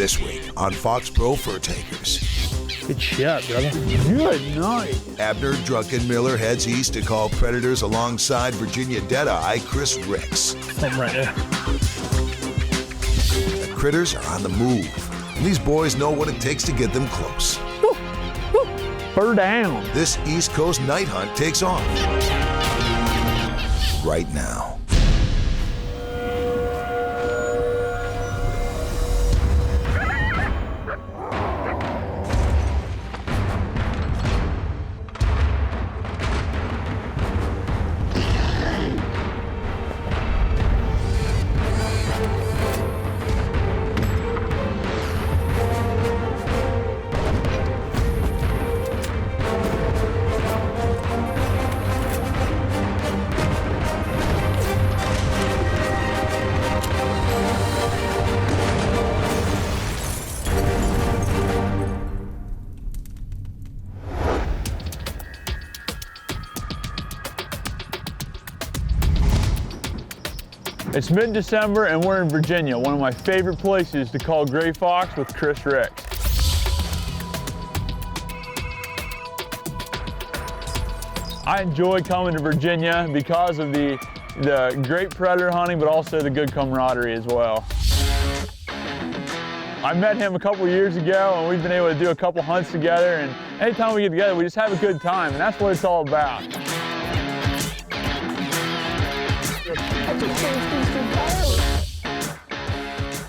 This week on Fox Pro Fur Takers. Good shot, brother. Good night. Abner Druckenmiller heads east to call predators alongside Virginia Deadeye Chris Ricks. Something right there. The critters are on the move, and these boys know what it takes to get them close. Woo, woo. Fur down. This East Coast night hunt takes off right now. It's mid-December and we're in Virginia, one of my favorite places to call gray fox with Chris Ricks. I enjoy coming to Virginia because of the great predator hunting, but also the good camaraderie as well. I met him a couple years ago and we've been able to do a couple hunts together, and anytime we get together, we just have a good time, and that's what it's all about.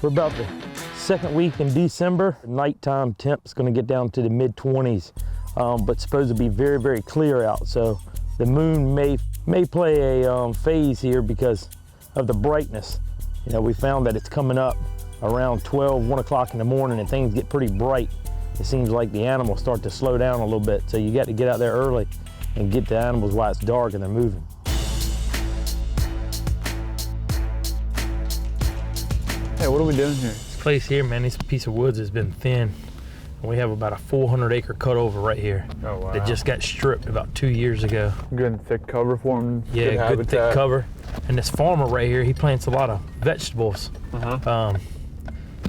We're about the second week in December. Nighttime temp's gonna get down to the mid-20s, but supposed to be very, very clear out. So the moon may play a phase here because of the brightness. You know, we found that it's coming up around 12, 1 o'clock in the morning, and things get pretty bright. It seems like the animals start to slow down a little bit. So you got to get out there early and get the animals while it's dark and they're moving. Hey, what are we doing here? This place here, man, this piece of woods has been thin. And we have about a 400-acre cutover right here. Oh, wow. That just got stripped about 2 years ago. Good and thick cover for them. Yeah, good thick cover. And this farmer right here, he plants a lot of vegetables.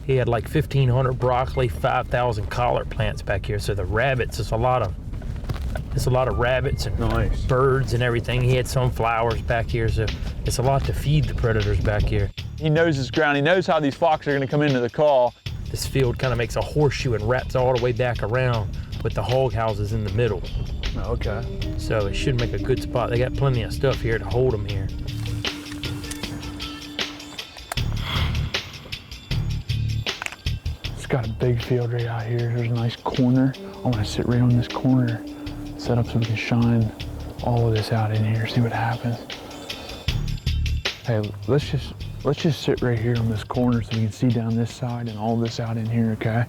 He had like 1,500 broccoli, 5,000 collard plants back here. So the rabbits, it's a lot of rabbits and nice. Birds and everything. He had some flowers back here, so it's a lot to feed the predators back here. He knows his ground. He knows how these foxes are going to come into the call. This field kind of makes a horseshoe and wraps all the way back around with the hog houses in the middle. Okay. So it should make a good spot. They got plenty of stuff here to hold them here. It's got a big field right out here. There's a nice corner. I want to sit right on this corner, set up so we can shine all of this out in here, see what happens. Hey, let's just sit right here on this corner so we can see down this side and all this out in here, okay?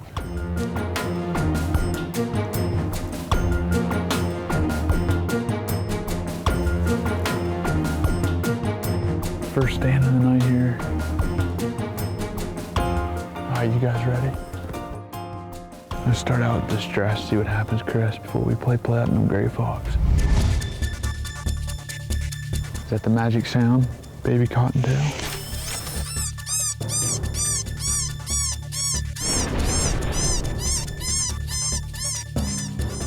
First stand of the night here. All right, you guys ready? Let's start out with distress, see what happens, Chris, before we play Platinum Gray Fox. Is that the magic sound? Baby cottontail?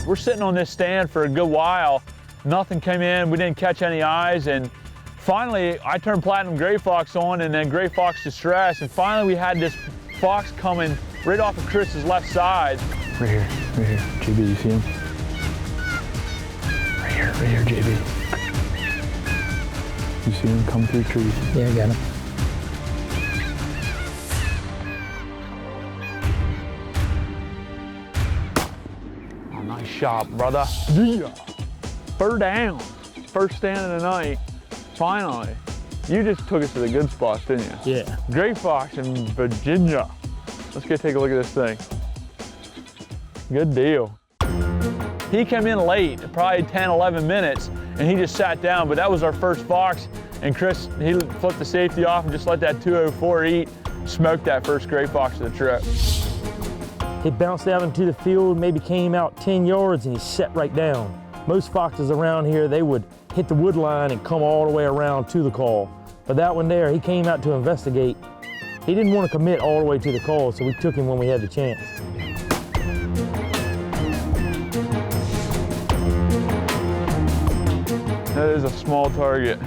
We're sitting on this stand for a good while. Nothing came in, we didn't catch any eyes, and finally I turned Platinum Gray Fox on and then Gray Fox Distress, and finally we had this fox coming right off of Chris's left side. Right here, JB, you see him? Right here, JB. You see him come through trees? Yeah, I got him. Oh, nice shot, brother. Yeah. Fur down. First stand of the night. Finally. You just took us to the good spots, didn't you? Yeah. Gray fox in Virginia. Let's go take a look at this thing. Good deal. He came in late, probably 10, 11 minutes, and he just sat down, but that was our first fox. And Chris, he flipped the safety off and just let that 204 eat, smoked that first gray fox of the trip. He bounced out into the field, maybe came out 10 yards, and he sat right down. Most foxes around here, they would hit the wood line and come all the way around to the call. But that one there, he came out to investigate, he didn't want to commit all the way to the call, so we took him when we had the chance. That is a small target.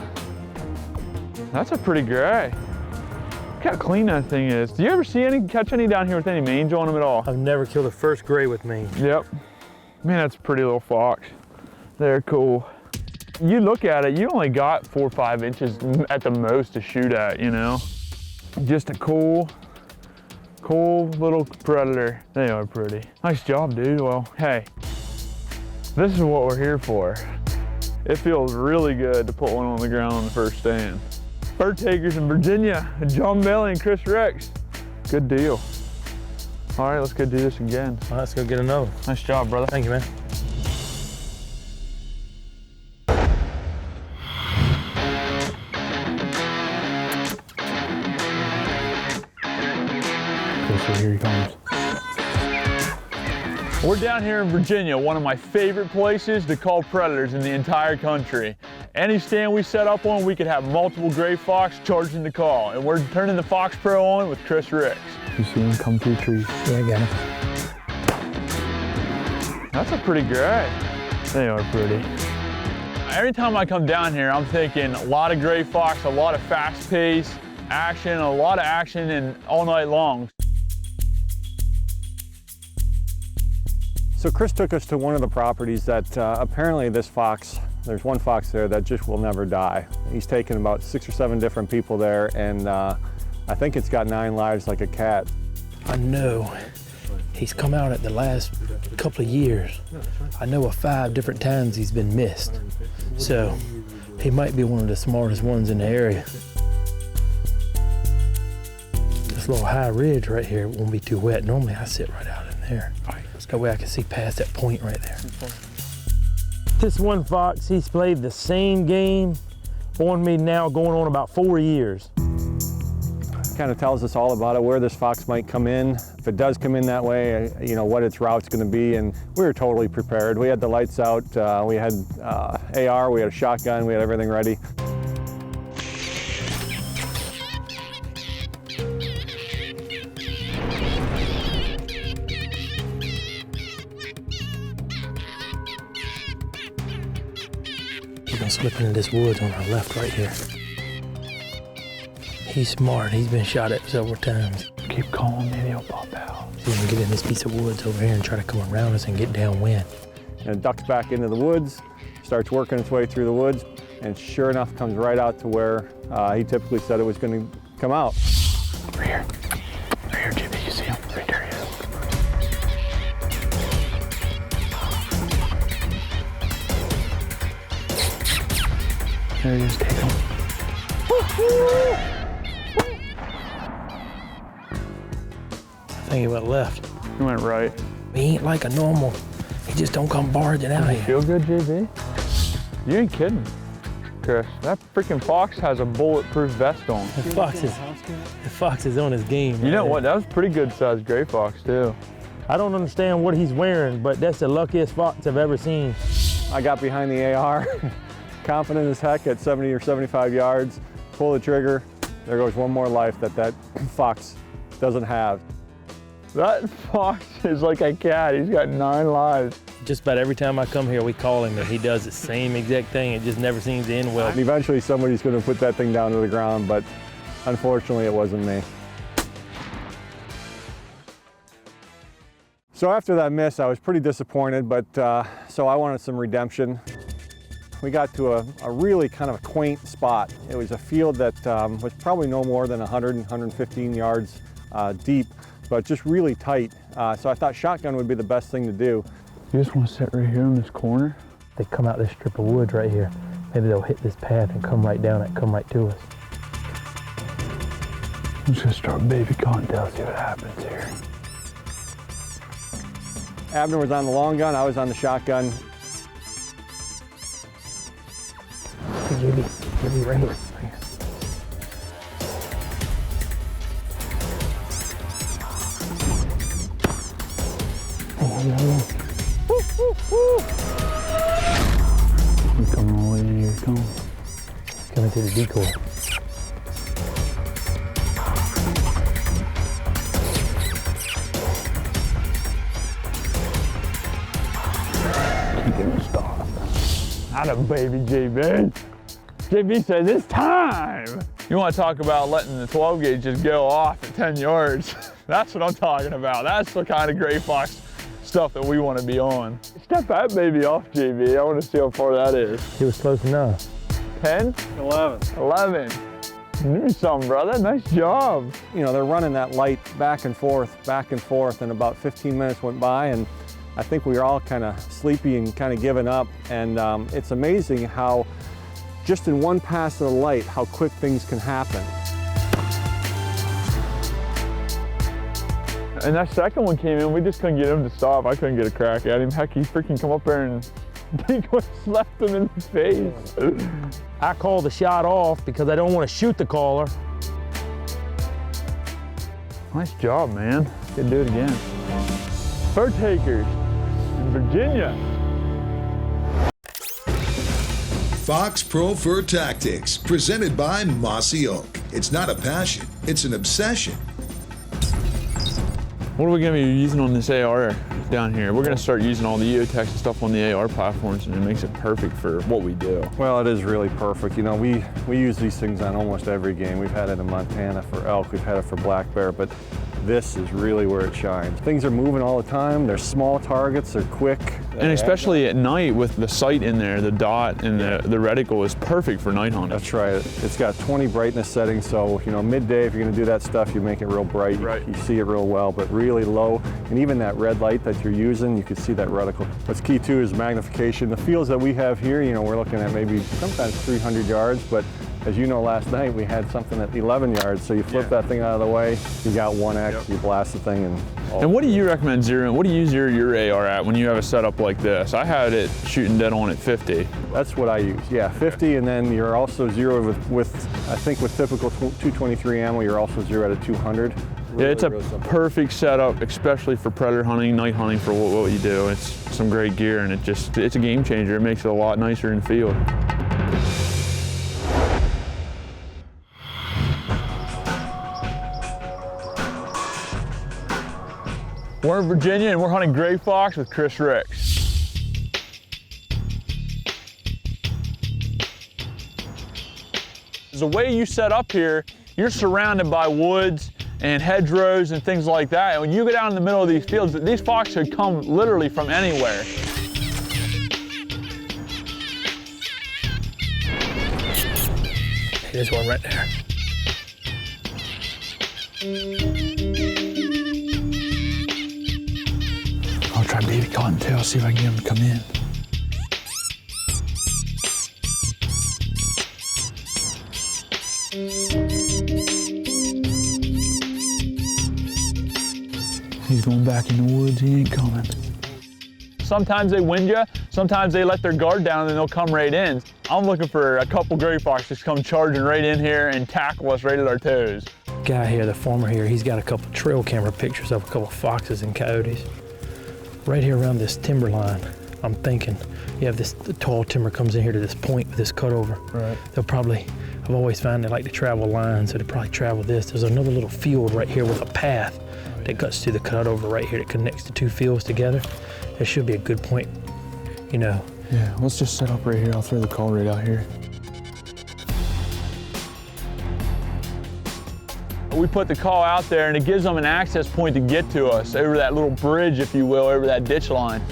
That's a pretty gray. Look how clean that thing is. Do you ever catch any down here with any mange on them at all? I've never killed a first gray with mange. Yep. Man, that's a pretty little fox. They're cool. You look at it, you only got 4 or 5 inches at the most to shoot at, you know? Just a cool little predator. They are pretty. Nice job, dude. Well, hey, this is what we're here for. It feels really good to put one on the ground on the first stand. Bird takers in Virginia, John Bailey and Chris Ricks. Good deal. All right, let's go do this again. Well, let's go get another. Nice job, brother. Thank you, man. Okay, so here he comes. We're down here in Virginia, one of my favorite places to call predators in the entire country. Any stand we set up on, we could have multiple gray fox charging the call. And we're turning the Fox Pro on with Chris Ricks. You see him come through trees? Yeah, I got him. That's a pretty gray. They are pretty. Every time I come down here, I'm thinking a lot of gray fox, a lot of fast pace, action, a lot of action, and all night long. So Chris took us to one of the properties that apparently this fox, there's one fox there that just will never die. He's taken about 6 or 7 different people there, and I think it's got 9 lives like a cat. I know he's come out at the last couple of years. I know of 5 different times he's been missed. So he might be one of the smartest ones in the area. This little high ridge right here won't be too wet. Normally I sit right out in there. That way I can see past that point right there. This one fox, he's played the same game on me now going on about 4 years. Kind of tells us all about it, where this fox might come in. If it does come in that way, you know, what its route's gonna be, and we were totally prepared. We had the lights out, we had AR, we had a shotgun, we had everything ready. We're gonna slip into this woods on our left right here. He's smart, he's been shot at several times. Keep calling, maybe he'll pop out. So we can get in this piece of woods over here and try to come around us and get downwind. And it ducks back into the woods, starts working its way through the woods, and sure enough comes right out to where he typically said it was going to come out. Right here. Right here, Jimmy. You see him? Right there he is. There he is. Take him. I think he went left. He went right. He ain't like a normal. He just don't come barging out here. Feel good, JB? You ain't kidding, Chris. That freaking fox has a bulletproof vest on. The fox is on his game. You know what? That was a pretty good sized gray fox too. I don't understand what he's wearing, but that's the luckiest fox I've ever seen. I got behind the AR, confident as heck at 70 or 75 yards, pull the trigger. There goes one more life that fox doesn't have. That fox is like a cat. He's got 9 lives. Just about every time I come here, we call him and he does the same exact thing. It just never seems to end well. And eventually somebody's going to put that thing down to the ground, but unfortunately it wasn't me. So after that miss, I was pretty disappointed, but so I wanted some redemption. We got to a really kind of a quaint spot. It was a field that was probably no more than 100, 115 yards deep, but just really tight. So I thought shotgun would be the best thing to do. You just want to sit right here in this corner? They come out this strip of woods right here. Maybe they'll hit this path and come right down it, come right to us. I'm just gonna start baby cocktail, see what happens here. Abner was on the long gun, I was on the shotgun. Hey, JB, right here. Right here. He's coming all the way in here, come. Coming to the decoy. Got him, baby, JB. JB says it's time. You want to talk about letting the 12 gauge just go off at 10 yards. That's what I'm talking about. That's the kind of gray fox stuff that we want to be on. Step that baby off, JB. I want to see how far that is. He was close enough. 10? 11. 11. You do something, brother. Nice job. You know, they're running that light back and forth, and about 15 minutes went by, and I think we were all kind of sleepy and kind of giving up. And it's amazing how, just in one pass of the light, how quick things can happen. And that second one came in, we just couldn't get him to stop. I couldn't get a crack at him. Heck, he freaking come up there and he slapped him in the face. I called the shot off because I don't want to shoot the caller. Nice job, man. Could do it again. Fur takers in Virginia. Fox Pro Fur Tactics, presented by Mossy Oak. It's not a passion, it's an obsession. What are we gonna be using on this AR down here? We're gonna start using all the EOTech and stuff on the AR platforms, and it makes it perfect for what we do. Well, it is really perfect. You know, we use these things on almost every game. We've had it in Montana for elk, we've had it for black bear, but this is really where it shines. Things are moving all the time. They're small targets, they're quick. And especially at night with the sight in there, the dot and the reticle is perfect for night hunting. That's right. It's got 20 brightness settings, so you know, midday if you're gonna do that stuff, you make it real bright. Right. You see it real well, but really low. And even that red light that you're using, you can see that reticle. What's key too is magnification. The fields that we have here, you know, we're looking at maybe sometimes 300 yards, but as you know, last night we had something at 11 yards, so you flip that thing out of the way, you got 1X, you blast the thing, And what do you recommend zeroing? What do you zero your AR at when you have a setup like this? I had it shooting dead on at 50. That's what I use, yeah, 50, and then you're also zeroed with I think with typical 223 ammo, you're also zeroed at 200. Yeah, it's a perfect setup, especially for predator hunting, night hunting, for what you do. It's some great gear, and it's a game changer. It makes it a lot nicer in the field. We're in Virginia and we're hunting gray fox with Chris Ricks. The way you set up here, you're surrounded by woods and hedgerows and things like that. And when you get out in the middle of these fields, these fox could come literally from anywhere. There's one right there. I'll try baby cottontail, see if I can get him to come in. He's going back in the woods, he ain't coming. Sometimes they wind you, sometimes they let their guard down and then they'll come right in. I'm looking for a couple gray foxes to come charging right in here and tackle us right at our toes. Guy here, the farmer here, he's got a couple trail camera pictures of a couple foxes and coyotes. Right here around this timber line, I'm thinking, you have the tall timber comes in here to this point with this cutover. Right. They'll probably, I've always found they like to travel lines, so they probably travel this. There's another little field right here with a path that cuts through the cutover right here that connects the two fields together. There should be a good point, you know. Yeah, let's just set up right here. I'll throw the call right out here. We put the call out there and it gives them an access point to get to us over that little bridge, if you will, over that ditch line.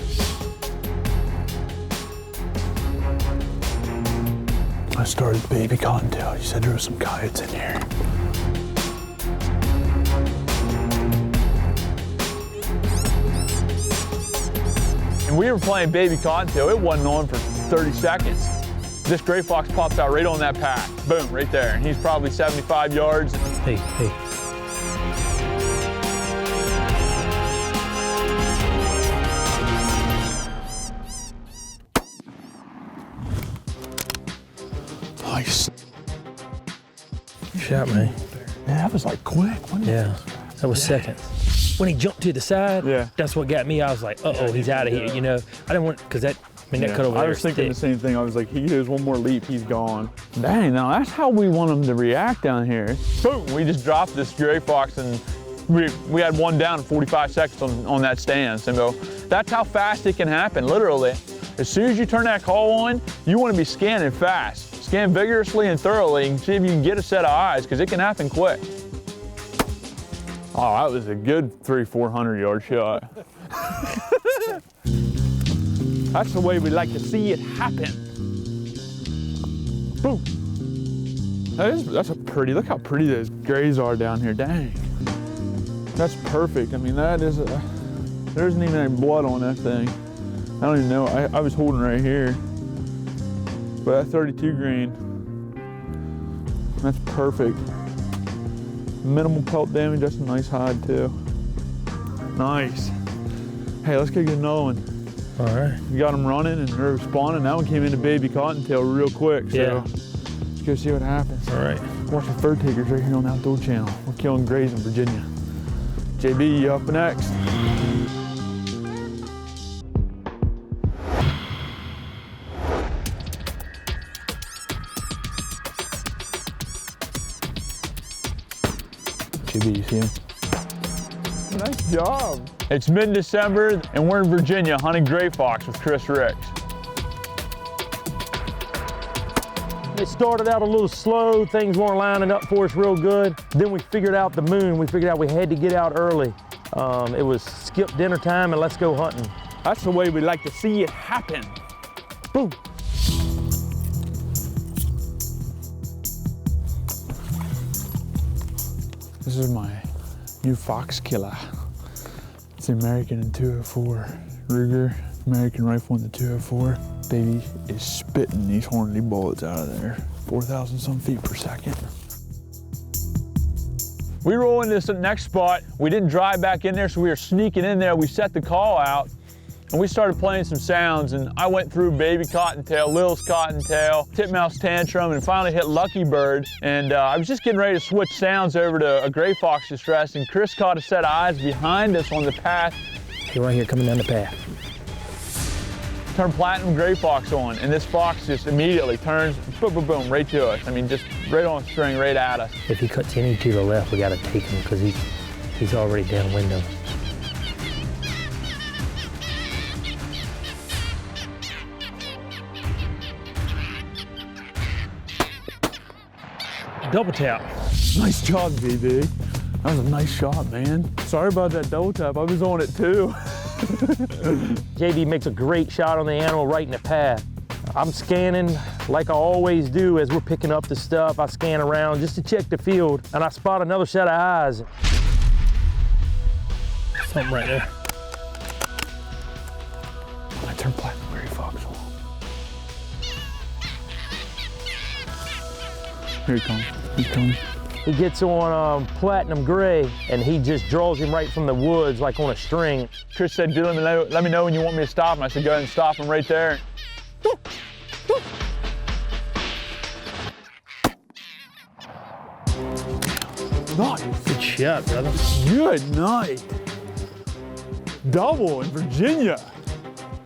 I started baby cottontail. You said there were some coyotes in here. And we were playing baby cottontail. It wasn't on for 30 seconds. This gray fox pops out right on that path. Boom, right there. And he's probably 75 yards. Hey, hey. Nice. Good shot, man. Yeah, that was like quick, wasn't it? Yeah, that was seconds. When he jumped to the side, Yeah. that's what got me. I was like, uh-oh, he's out of here, you know. I didn't want, because that, I mean, that cut over I there was is thinking thick. the same thing. I was like, he does one more leap, he's gone. Dang, now that's how we want him to react down here. Boom, we just dropped this gray fox and we had one down in 45 seconds on that stand. So that's how fast it can happen, literally. As soon as you turn that call on, you want to be scanning fast. Scan vigorously and thoroughly and see if you can get a set of eyes, because it can happen quick. Oh, that was a good 300-400 yard shot. That's the way we like to see it happen. Boom. That's a pretty, look how pretty those grays are down here, dang. That's perfect. I mean, that is there isn't even any blood on that thing. I don't even know, I was holding right here. But that 32 grain, that's perfect. Minimal pelt damage, that's a nice hide too. Nice. Hey, let's go get another one. All right. We got them running and they're responding. That one came into baby cottontail real quick, so Yeah. let's go see what happens. All right. Watching fur takers right here on the Outdoor Channel. We're killing grays in Virginia. JB, you up next? JB, you see him? Nice job. It's mid-December and we're in Virginia hunting gray fox with Chris Ricks. It started out a little slow, things weren't lining up for us real good. Then we figured out the moon, we figured out we had to get out early. It was skip dinner time and let's go hunting. That's the way we like to see it happen. Boom. This is my new fox killer. It's the American in 204. Ruger, American rifle in the 204. Baby is spitting these Hornady bullets out of there. 4,000 some feet per second. We roll into this next spot. We didn't drive back in there, so we were sneaking in there. We set the call out and we started playing some sounds, and I went through baby cottontail, Lil's cottontail, titmouse tantrum, and finally hit Lucky Bird. And I was just getting ready to switch sounds over to a gray fox distress, and Chris caught a set of eyes behind us on the path. You're right here coming down the path. Turned platinum gray fox on, and this fox just immediately turns, boom, boom, boom, right to us. I mean, just right on string, right at us. If he cuts any to the left, we gotta take him because he's already downwind of us. Double tap. Nice job, JB. That was a nice shot, man. Sorry about that double tap. I was on it too. JB makes a great shot on the animal right in the path. I'm scanning like I always do as we're picking up the stuff. I scan around just to check the field, and I spot another set of eyes. Something right there. I turned platinum gray fox on. Here he comes. He's coming. He gets on platinum gray, and he just draws him right from the woods like on a string. Chris said, "Dude, let me know when you want me to stop him." I said, "Go ahead and stop him right there." Nice. Good shot, brother. Good night. Double in Virginia.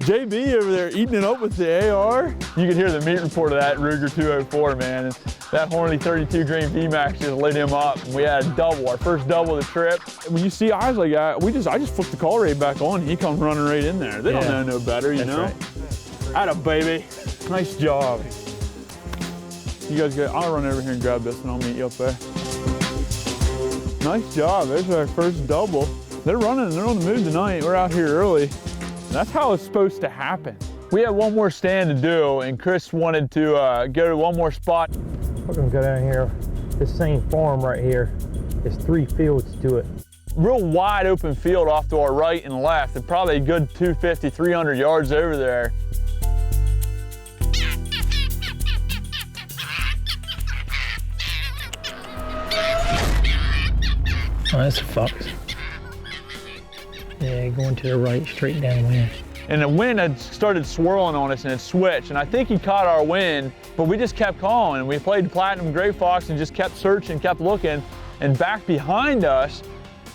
JB over there eating it up with the AR. You can hear the meat report of that Ruger 204, man. That Hornady 32 grain VMAX just lit him up. We had a double, our first double of the trip. When you see eyes like that, I just flipped the call rate back on. He comes running right in there. They don't know no better, you know? Atta baby. Nice job. You guys go, I'll run over here and grab this and I'll meet you up there. Nice job, there's our first double. They're running, they're on the move tonight. We're out here early. That's how it's supposed to happen. We had one more stand to do, and Chris wanted to go to one more spot. We're gonna go down here. This same farm right here, there's 3 fields to it. Real wide open field off to our right and left, and probably a good 250, 300 yards over there. Oh, that's a fox. Yeah, going to the right, straight downwind. And the wind had started swirling on us and it switched, and I think he caught our wind, but we just kept calling, and we played platinum gray fox and just kept searching, kept looking, and back behind us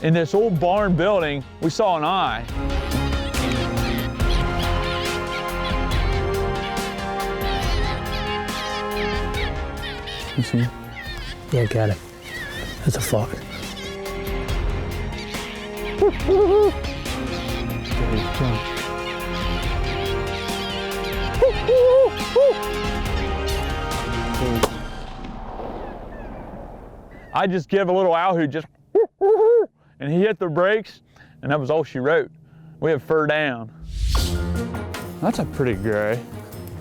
in this old barn building, we saw an eye. You see him? Yeah, got him. That's a fox. I just give a little owl who just, and he hit the brakes, and that was all she wrote. We have fur down. That's a pretty gray.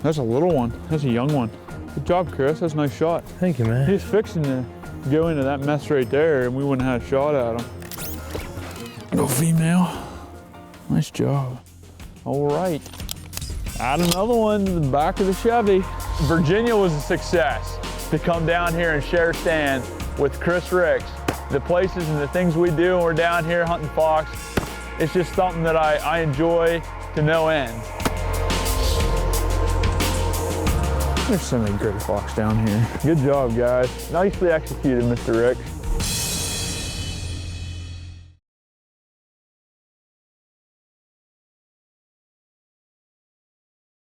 That's a little one. That's a young one. Good job, Chris. That's a nice shot. Thank you, man. He's fixing to go into that mess right there, and we wouldn't have had a shot at him. Go female. Nice job. All right. Add another one to the back of the Chevy. Virginia was a success. To come down here and share stand with Chris Ricks, the places and the things we do when we're down here hunting fox, it's just something that I enjoy to no end. There's so many great fox down here. Good job, guys. Nicely executed, Mr. Ricks.